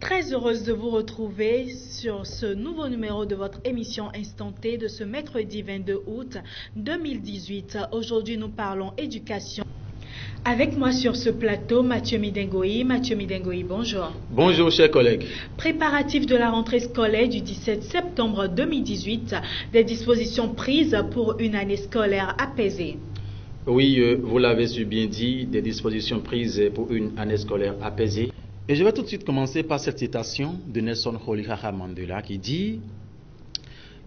Très heureuse de vous retrouver sur ce nouveau numéro de votre émission Instant T de ce mercredi 22 août 2018. Aujourd'hui, nous parlons éducation. Avec moi sur ce plateau, Mathieu Midengoï. Mathieu Midengoï, bonjour. Bonjour, chers collègues. Préparatifs de la rentrée scolaire du 17 septembre 2018, des dispositions prises pour une année scolaire apaisée. Oui, vous l'avez bien dit, des dispositions prises pour une année scolaire apaisée. Et je vais tout de suite commencer par cette citation de Nelson Rolihlahla Mandela qui dit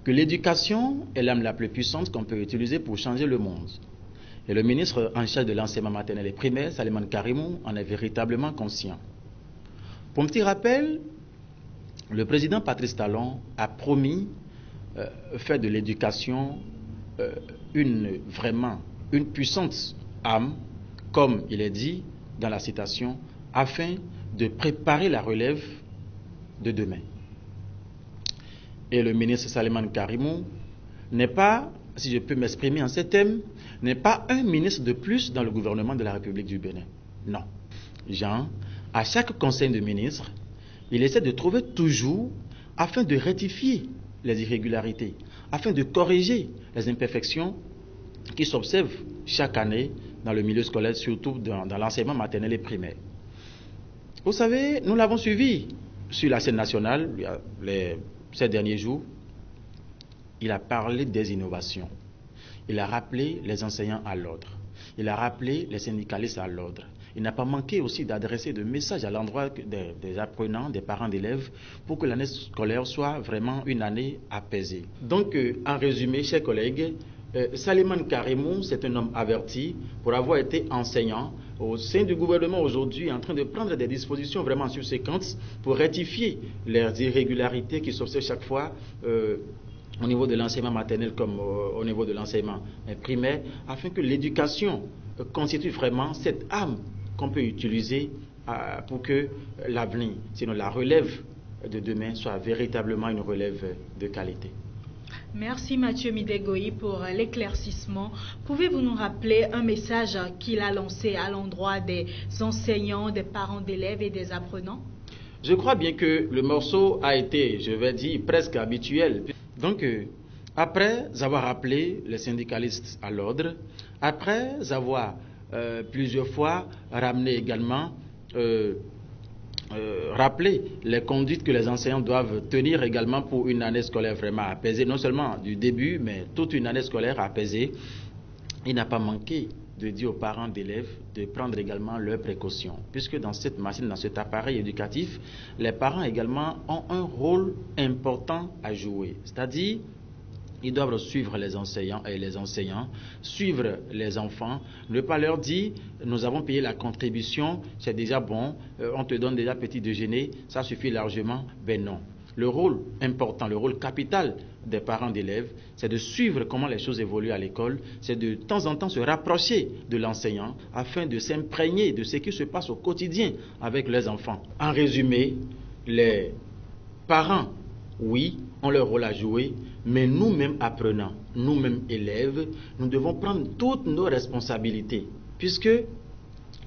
que l'éducation est l'arme la plus puissante qu'on peut utiliser pour changer le monde. Et le ministre en charge de l'enseignement maternel et primaire, Salimane Karimou, en est véritablement conscient. Pour un petit rappel, le président Patrice Talon a promis faire de l'éducation vraiment une puissante arme, comme il est dit dans la citation, afin de préparer la relève de demain. Et le ministre Salimane Karimou n'est pas, si je peux m'exprimer en ces termes, n'est pas un ministre de plus dans le gouvernement de la République du Bénin. Non. Jean, à chaque conseil de ministres, il essaie de trouver toujours, afin de rectifier les irrégularités, afin de corriger les imperfections qui s'observent chaque année dans le milieu scolaire, surtout dans l'enseignement maternel et primaire. Vous savez, nous l'avons suivi sur la scène nationale ces derniers jours. Il a parlé des innovations. Il a rappelé les enseignants à l'ordre. Il a rappelé les syndicalistes à l'ordre. Il n'a pas manqué aussi d'adresser des messages à l'endroit des apprenants, des parents d'élèves, pour que l'année scolaire soit vraiment une année apaisée. Donc, en résumé, chers collègues, Salimane Karimou, c'est un homme averti pour avoir été enseignant au sein du gouvernement aujourd'hui, en train de prendre des dispositions vraiment subséquentes pour rectifier les irrégularités qui s'observent chaque fois au niveau de l'enseignement maternel comme au niveau de l'enseignement primaire, afin que l'éducation constitue vraiment cette arme qu'on peut utiliser pour que l'avenir, sinon la relève de demain, soit véritablement une relève de qualité. Merci Mathieu Midengoï pour l'éclaircissement. Pouvez-vous nous rappeler un message qu'il a lancé à l'endroit des enseignants, des parents d'élèves et des apprenants? Je crois bien que le morceau a été, je vais dire, presque habituel. Donc, après avoir appelé les syndicalistes à l'ordre, après avoir plusieurs fois ramené également rappeler les conduites que les enseignants doivent tenir également pour une année scolaire vraiment apaisée, non seulement du début, mais toute une année scolaire apaisée. Il n'a pas manqué de dire aux parents d'élèves de prendre également leurs précautions, puisque dans cette machine, dans cet appareil éducatif, les parents également ont un rôle important à jouer, c'est-à-dire ils doivent suivre les enseignants et les enseignants, suivre les enfants, ne pas leur dire nous avons payé la contribution, c'est déjà bon, on te donne déjà petit déjeuner, ça suffit largement. Ben non. Le rôle important, le rôle capital des parents d'élèves, c'est de suivre comment les choses évoluent à l'école, c'est de temps en temps se rapprocher de l'enseignant afin de s'imprégner de ce qui se passe au quotidien avec les enfants. En résumé, les parents, oui, ont leur rôle à jouer, mais nous-mêmes apprenants, nous-mêmes élèves, nous devons prendre toutes nos responsabilités, puisque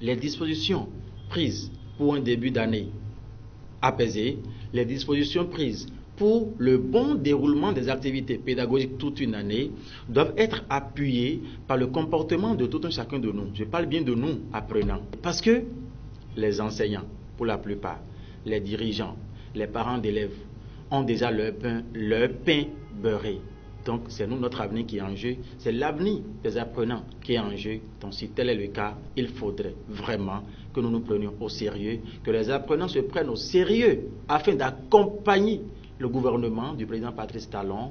les dispositions prises pour un début d'année apaisé, les dispositions prises pour le bon déroulement des activités pédagogiques toute une année doivent être appuyées par le comportement de tout un chacun de nous. Je parle bien de nous, apprenants, parce que les enseignants, pour la plupart, les dirigeants, les parents d'élèves, ont déjà leur pain beurré. Donc c'est nous, notre avenir qui est en jeu, c'est l'avenir des apprenants qui est en jeu. Donc si tel est le cas, il faudrait vraiment que nous nous prenions au sérieux, que les apprenants se prennent au sérieux afin d'accompagner le gouvernement du président Patrice Talon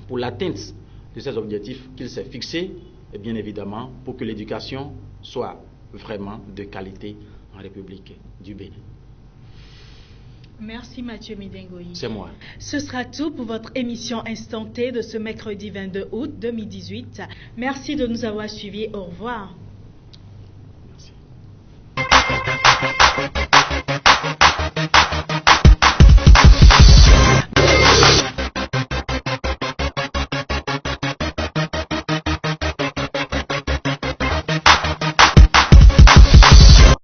pour l'atteinte de ces objectifs qu'il s'est fixés, et bien évidemment pour que l'éducation soit vraiment de qualité en République du Bénin. Merci Mathieu Midengoï. C'est moi. Ce sera tout pour votre émission Instant T de ce mercredi 22 août 2018. Merci de nous avoir suivis. Au revoir.